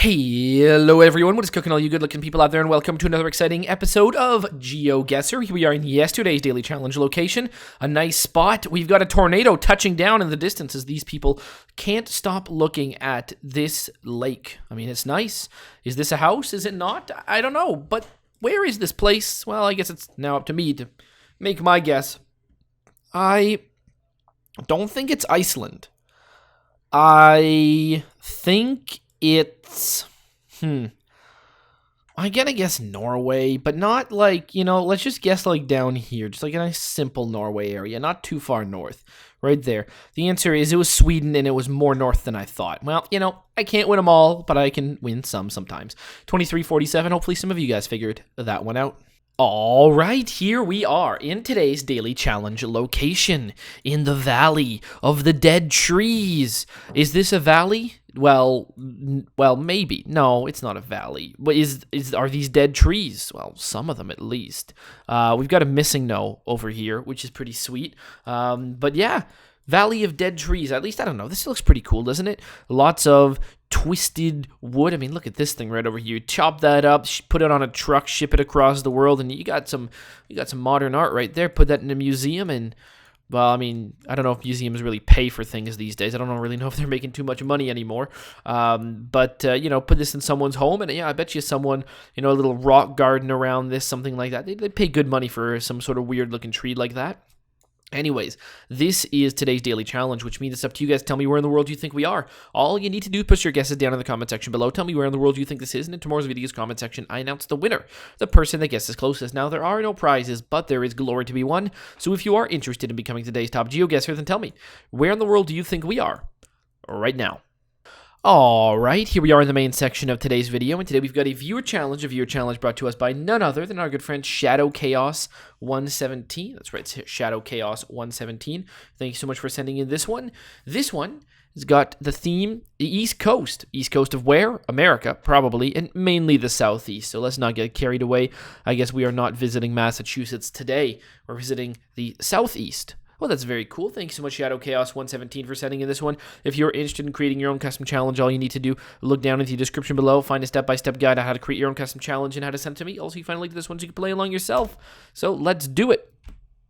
Hello everyone, what is cooking all you good looking people out there, and welcome to another exciting episode of GeoGuessr. Here we are in yesterday's daily challenge location, a nice spot. We've got a tornado touching down in the distance as these people can't stop looking at this lake. I mean, it's nice. Is this a house? Is it not? I don't know, but where is this place? Well, I guess it's now up to me to make my guess. I don't think it's Iceland. I think it's, I gotta guess Norway, but not like, let's just guess like down here, just like a nice simple Norway area, not too far north, right there. The answer is it was Sweden, and it was more north than I thought. Well, I can't win them all, but I can win some sometimes. 2347, hopefully some of you guys figured that one out. All right, here we are in today's daily challenge location, in the Valley of the Dead Trees. Is this a valley? Well, maybe. No, it's not a valley. But are these dead trees? Well, some of them at least. We've got a missing no over here, which is pretty sweet. But yeah, Valley of Dead Trees. At least, I don't know. This looks pretty cool, doesn't it? Lots of twisted wood. I mean, look at this thing right over here. Chop that up, put it on a truck, ship it across the world, and you got some modern art right there. Put that in a museum, and well, I mean, I don't know if museums really pay for things these days. I don't really know if they're making too much money anymore. But put this in someone's home, and yeah, I bet you someone, a little rock garden around this, something like that. They pay good money for some sort of weird looking tree like that. Anyways, this is today's daily challenge, which means it's up to you guys to tell me where in the world you think we are. All you need to do is put your guesses down in the comment section below. Tell me where in the world you think this is, and in tomorrow's video's comment section, I announce the winner, the person that guesses closest. Now, there are no prizes, but there is glory to be won. So if you are interested in becoming today's top GeoGuessr, then tell me, where in the world do you think we are right now? All right, here we are in the main section of today's video, and today we've got a viewer challenge brought to us by none other than our good friend Shadow Chaos 117. That's right, Shadow Chaos 117. Thank you so much for sending in this one. This one has got the theme, the East Coast. East Coast of where? America, probably, and mainly the Southeast. So let's not get carried away. I guess we are not visiting Massachusetts today. We're visiting the Southeast. Well, that's very cool. Thanks so much, Shadow Chaos 117, for sending in this one. If you're interested in creating your own custom challenge, all you need to do, look down into the description below, find a step-by-step guide on how to create your own custom challenge and how to send it to me. Also, you find a link to this one so you can play along yourself. So let's do it.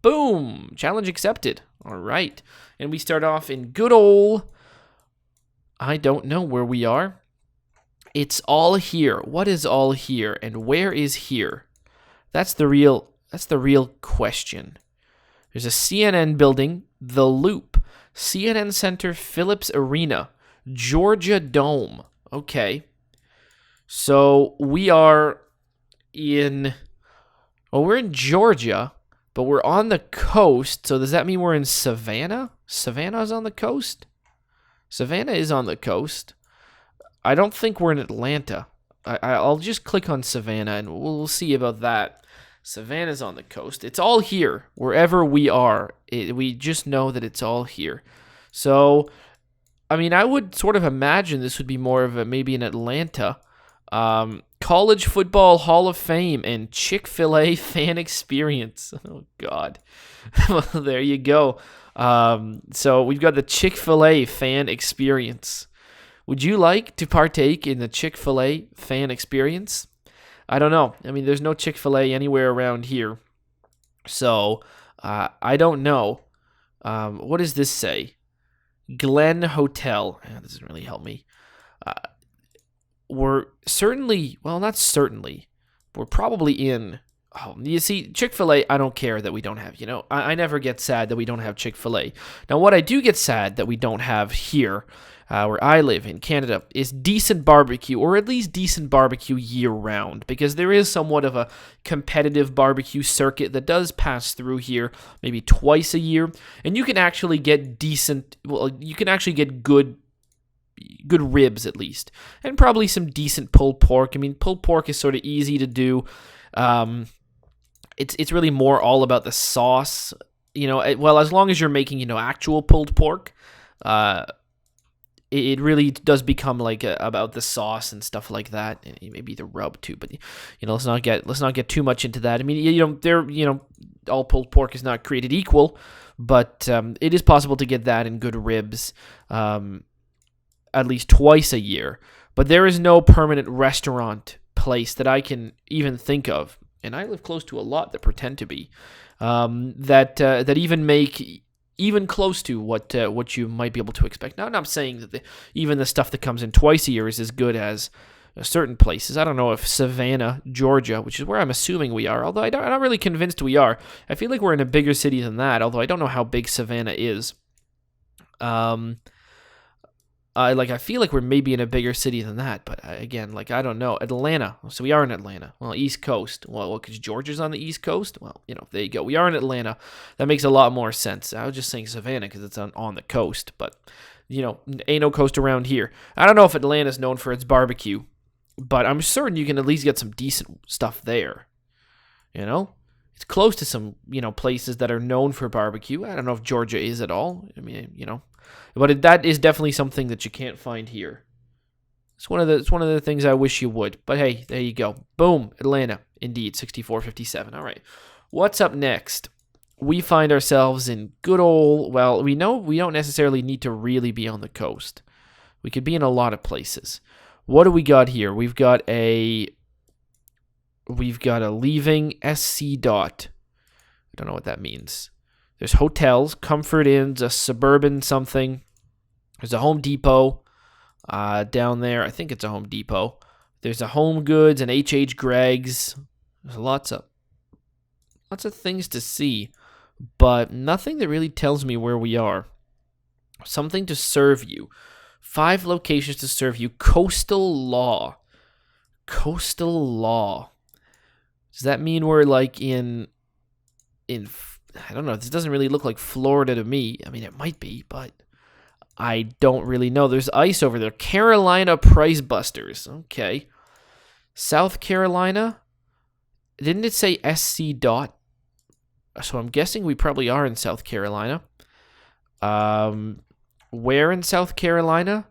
Boom! Challenge accepted. All right. And we start off in good old, I don't know where we are. It's all here. What is all here? And where is here? That's the real question. There's a CNN building, The Loop, CNN Center, Phillips Arena, Georgia Dome. Okay. So we are we're in Georgia, but we're on the coast. So does that mean we're in Savannah? Savannah's on the coast? Savannah is on the coast. I don't think we're in Atlanta. I'll just click on Savannah and we'll see about that. Savannah's on the coast. It's all here, wherever we are. We just know that it's all here. So, I mean, I would sort of imagine this would be more of maybe in Atlanta. College Football Hall of Fame and Chick-fil-A fan experience. Oh, God. Well, there you go. So we've got the Chick-fil-A fan experience. Would you like to partake in the Chick-fil-A fan experience? I don't know. I mean, there's no Chick-fil-A anywhere around here. So, I don't know. What does this say? Glen Hotel. That doesn't really help me. We're certainly, well, not certainly. We're probably in, you see, Chick-fil-A, I don't care that we don't have, I never get sad that we don't have Chick-fil-A. Now, what I do get sad that we don't have here, where I live in Canada, is decent barbecue, or at least decent barbecue year-round, because there is somewhat of a competitive barbecue circuit that does pass through here maybe twice a year, and you can actually get good ribs at least, and probably some decent pulled pork. I mean, pulled pork is sort of easy to do. It's really more all about the sauce, well, as long as you're making, actual pulled pork, it really does become like about the sauce and stuff like that, and maybe the rub too. But let's not get too much into that. I mean, all pulled pork is not created equal, but it is possible to get that in good ribs, at least twice a year. But there is no permanent restaurant place that I can even think of, and I live close to a lot that pretend to be, that even make even close to what you might be able to expect. Now, I'm not saying that even the stuff that comes in twice a year is as good as certain places. I don't know if Savannah, Georgia, which is where I'm assuming we are, although I'm not really convinced we are. I feel like we're in a bigger city than that, although I don't know how big Savannah is. I feel like we're maybe in a bigger city than that, but again, I don't know. Atlanta. So we are in Atlanta. Well, East Coast. Well, because Georgia's on the East Coast. Well, there you go. We are in Atlanta. That makes a lot more sense. I was just saying Savannah because it's on the coast, but ain't no coast around here. I don't know if Atlanta's known for its barbecue, but I'm certain you can at least get some decent stuff there. It's close to some places that are known for barbecue. I don't know if Georgia is at all. I mean, but that is definitely something that you can't find here. It's one of the things I wish you would. But hey, there you go. Boom, Atlanta. Indeed, 6457. All right. What's up next? We find ourselves in good old, well, we know we don't necessarily need to really be on the coast. We could be in a lot of places. What do we got here? We've got a leaving SC dot. I don't know what that means. There's hotels, comfort inns, a suburban something. There's a Home Depot down there. I think it's a Home Depot. There's a Home Goods and H.H. Greg's. There's lots of things to see, but nothing that really tells me where we are. Something to serve you. 5 locations to serve you. Coastal law. Coastal law. Does that mean we're in I don't know. This doesn't really look like Florida to me. I mean, it might be, but I don't really know. There's ice over there. Carolina Price Busters. Okay. South Carolina. Didn't it say SC dot? So I'm guessing we probably are in South Carolina. Where in South Carolina?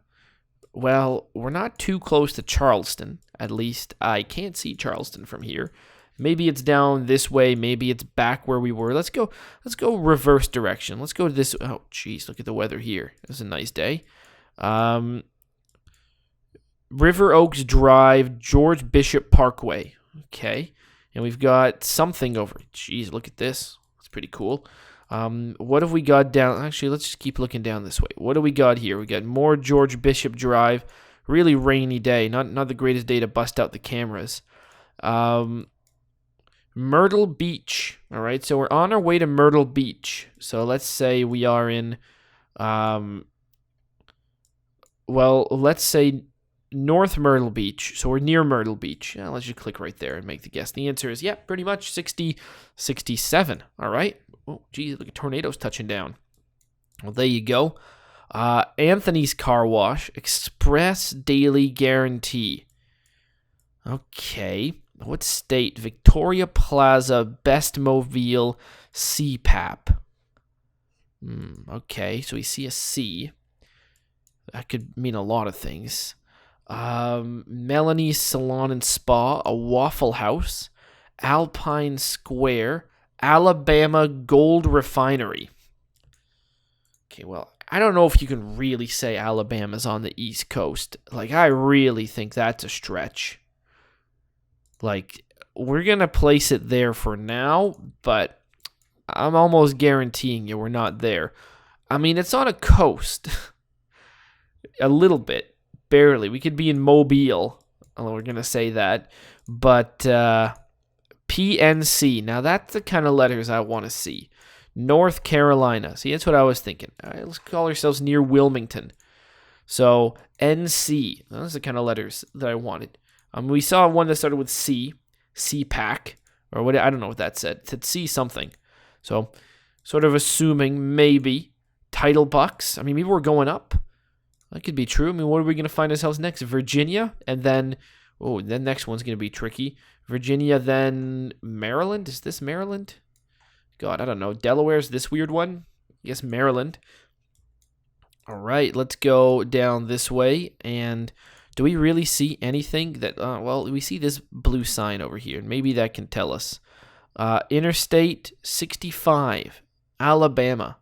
Well, we're not too close to Charleston. At least I can't see Charleston from here. Maybe it's down this way. Maybe it's back where we were. Let's go reverse direction. Let's go to this. Oh, geez, look at the weather here. It's a nice day. River Oaks Drive, George Bishop Parkway. Okay. And we've got something over. Geez, look at this. It's pretty cool. What have we got down? Actually, let's just keep looking down this way. What do we got here? We got more George Bishop Drive. Really rainy day. Not the greatest day to bust out the cameras. Myrtle Beach. All right, so we're on our way to Myrtle Beach. So let's say we are in, let's say North Myrtle Beach. So we're near Myrtle Beach. Yeah, let's just click right there and make the guess. The answer is, pretty much 67. All right. Oh, geez, look at tornadoes touching down. Well, there you go. Anthony's Car Wash, Express Daily Guarantee. Okay. What state? Victoria Plaza, Best Mobile, CPAP. Okay, so we see a C. That could mean a lot of things. Melanie's Salon and Spa, a Waffle House, Alpine Square, Alabama Gold Refinery. Okay, well, I don't know if you can really say Alabama's on the East Coast. I really think that's a stretch. We're going to place it there for now, but I'm almost guaranteeing you we're not there. I mean, it's on a coast. A little bit. Barely. We could be in Mobile. Although we're going to say that. But PNC. Now, that's the kind of letters I want to see. North Carolina. See, that's what I was thinking. All right, let's call ourselves near Wilmington. So, NC. Those are the kind of letters that I wanted. We saw one that started with C. CPAC. Or what? I don't know what that said. It said C something. So, sort of assuming maybe Title Bucks. I mean, maybe we're going up. That could be true. I mean, what are we going to find ourselves next? Virginia? And then, the next one's going to be tricky. Virginia, then Maryland? Is this Maryland? God, I don't know. Delaware's this weird one? I guess Maryland. All right, let's go down this way. And do we really see anything that, we see this blue sign over here. Maybe that can tell us. Interstate 65, Alabama.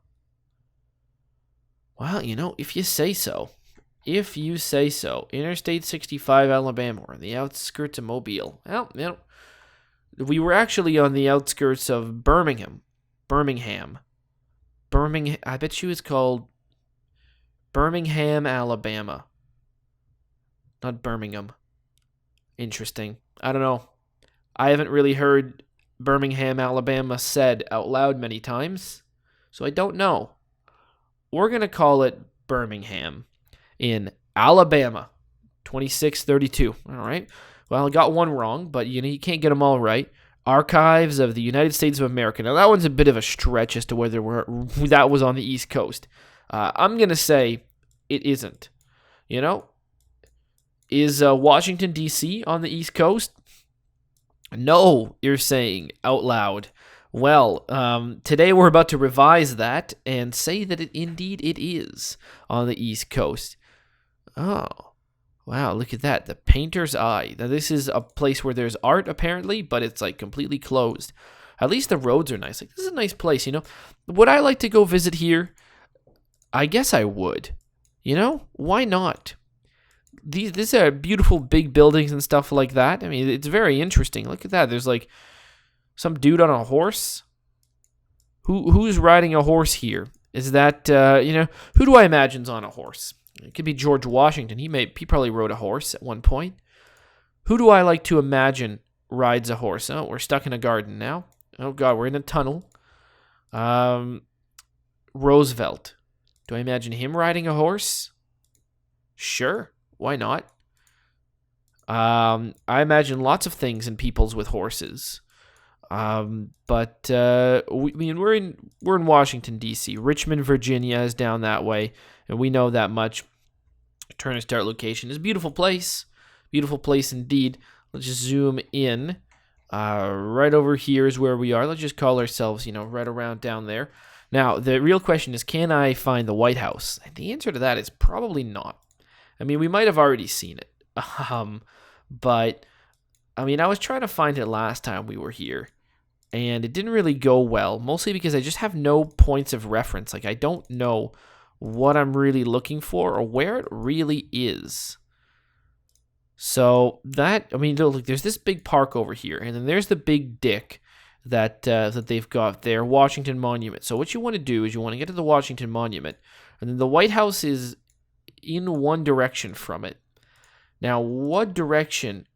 Well, if you say so. If you say so. Interstate 65, Alabama. We're on the outskirts of Mobile. Well, we were actually on the outskirts of Birmingham. Birmingham. I bet you it's called Birmingham, Alabama. Not Birmingham. Interesting. I don't know. I haven't really heard Birmingham, Alabama said out loud many times, so I don't know. We're going to call it Birmingham in Alabama. 2632. All right. Well, I got one wrong, but you can't get them all right. Archives of the United States of America. Now, that one's a bit of a stretch as to whether that was on the East Coast. I'm going to say it isn't. Is Washington, D.C. on the East Coast? No, you're saying out loud. Well, today we're about to revise that and say that indeed it is on the East Coast. Oh, wow, look at that. The Painter's Eye. Now, this is a place where there's art, apparently, but it's, completely closed. At least the roads are nice. This is a nice place, Would I like to go visit here? I guess I would. Why not? These are beautiful big buildings and stuff like that. I mean, it's very interesting. Look at that. There's, some dude on a horse. Who's riding a horse here? Is that, who do I imagine's on a horse? It could be George Washington. He probably rode a horse at one point. Who do I like to imagine rides a horse? Oh, we're stuck in a garden now. Oh, God, we're in a tunnel. Roosevelt. Do I imagine him riding a horse? Sure. Why not? I imagine lots of things in people's with horses. But we're in Washington, D.C. Richmond, Virginia is down that way, and we know that much. Turn and start location is a beautiful place. Beautiful place indeed. Let's just zoom in. Right over here is where we are. Let's just call ourselves, right around down there. Now, the real question is, can I find the White House? And the answer to that is probably not. I mean, we might have already seen it. But, I was trying to find it last time we were here, and it didn't really go well, mostly because I just have no points of reference. I don't know what I'm really looking for or where it really is. So look, there's this big park over here, and then there's the big dick that they've got there, Washington Monument. So what you want to do is you want to get to the Washington Monument, and then the White House is in one direction from it. Now, what direction?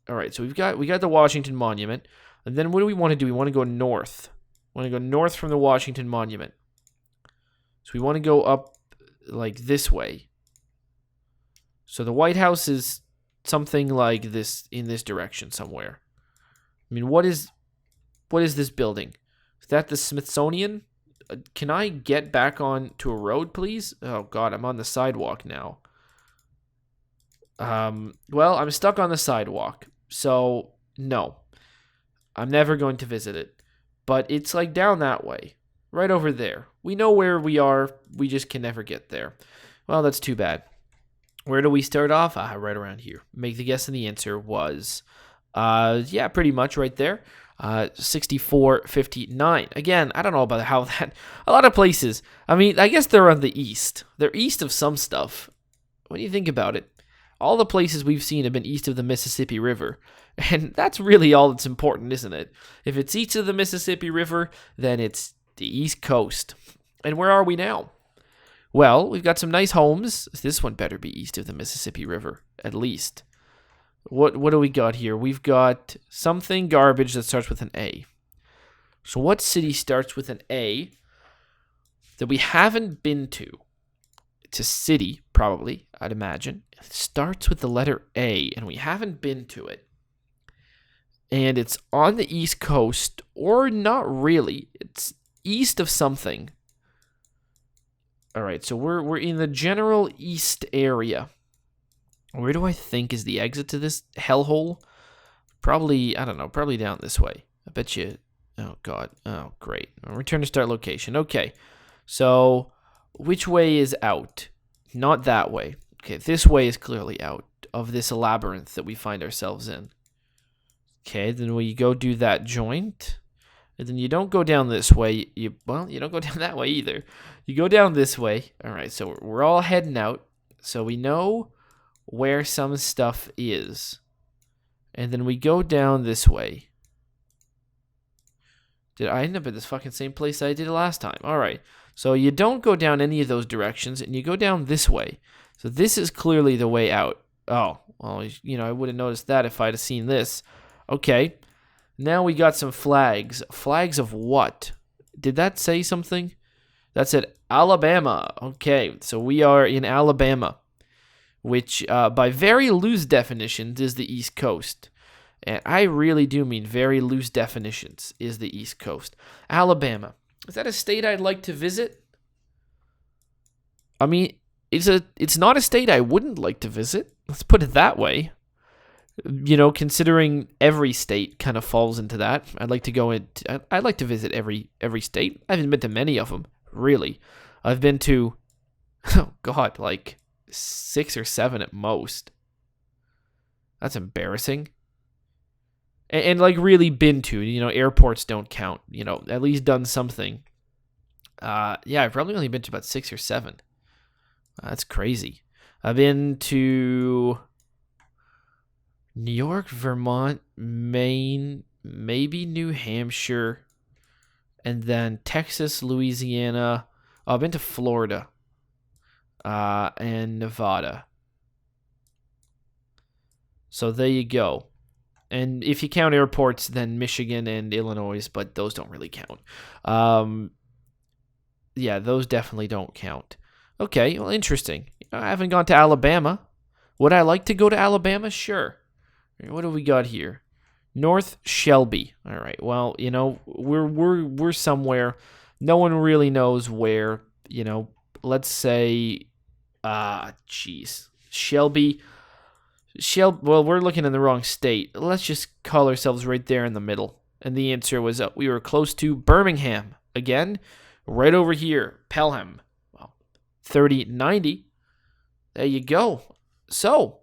All right, so we got the Washington Monument, and then what do we want to do? We want to go north. We want to go north from the Washington Monument. So we want to go up this way. So the White House is something like this, in this direction somewhere. What is this building? Is that the Smithsonian? Can I get back on to a road, please? Oh, God, I'm on the sidewalk now. Well, I'm stuck on the sidewalk, so no. I'm never going to visit it. But it's down that way, right over there. We know where we are, we just can never get there. Well, that's too bad. Where do we start off? Right around here. Make the guess, and the answer was, pretty much right there. 6459. Again, I don't know about how that. A lot of places. I guess they're on the east. They're east of some stuff. When you think about it, all the places we've seen have been east of the Mississippi River. And that's really all that's important, isn't it? If it's east of the Mississippi River, then it's the East Coast. And where are we now? Well, we've got some nice homes. This one better be east of the Mississippi River, at least. What do we got here? We've got something garbage that starts with an A. So what city starts with an A that we haven't been to? It's a city, probably, I'd imagine. It starts with the letter A, and we haven't been to it. And it's on the East Coast, or not really. It's east of something. All right, so we're in the general east area. Where do I think is the exit to this hellhole? Probably, I don't know, probably down this way. I bet you. Oh, God. Oh, great. Return to start location. Okay, so which way is out? Not that way. Okay, this way is clearly out of this labyrinth that we find ourselves in. Okay, then we go do that joint. And then you don't go down this way. You don't go down that way either. You go down this way. All right, so we're all heading out. So we know where some stuff is. And then we go down this way. Did I end up at this fucking same place I did last time? All right. So you don't go down any of those directions, and you go down this way. So this is clearly the way out. Oh, well, you know, I would have noticed that if I'd have seen this. Okay. Now we got some flags. Flags of what? Did that say something? That said Alabama. Okay, so we are in Alabama, which by very loose definitions is the East Coast. And I really do mean very loose definitions is the East Coast. Alabama. Is that a state I'd like to visit? I mean, it's not a state I wouldn't like to visit. Let's put it that way. You know, considering every state kind of falls into that. I'd like to visit every state. I haven't been to many of them, really. I've been to, oh God, like 6 or 7 at most. That's embarrassing. And like really been to, you know, airports don't count, you know, at least done something. Yeah, I've probably only been to about 6 or 7. That's crazy. I've been to New York, Vermont, Maine, maybe New Hampshire, and then Texas, Louisiana. Oh, I've been to Florida and Nevada. So there you go. And if you count airports, then Michigan and Illinois, but those don't really count. Yeah, those definitely don't count. Okay, well, interesting. I haven't gone to Alabama. Would I like to go to Alabama? Sure. What do we got here? North Shelby. All right. Well, you know, we're somewhere. No one really knows where. You know, let's say, Shelby. Well, we're looking in the wrong state. Let's just call ourselves right there in the middle. And the answer was we were close to Birmingham. Again, right over here, Pelham. Well, 3090. There you go. So,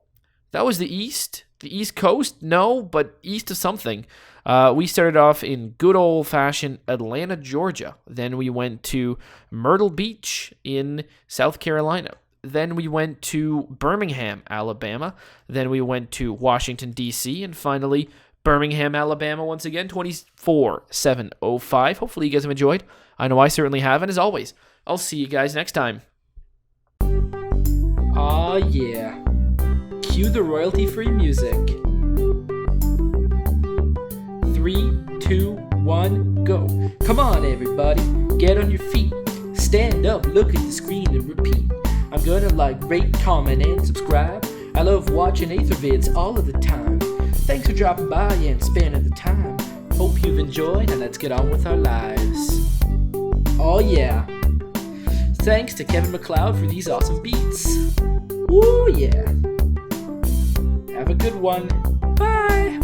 that was the East. The East Coast? No, but east of something. We started off in good old-fashioned Atlanta, Georgia. Then we went to Myrtle Beach in South Carolina. Then we went to Birmingham, Alabama. Then we went to Washington, D.C. And finally, Birmingham, Alabama once again, 24705. Hopefully you guys have enjoyed. I know I certainly have. And as always, I'll see you guys next time. Aw, yeah. Cue the royalty-free music. 3, 2, 1, go. Come on, everybody. Get on your feet. Stand up, look at the screen, and repeat. I'm gonna like, rate, comment, and subscribe. I love watching Ather vids all of the time. Thanks for dropping by and spending the time. Hope you've enjoyed, and let's get on with our lives. Oh yeah. Thanks to Kevin MacLeod for these awesome beats. Woo yeah. Have a good one. Bye.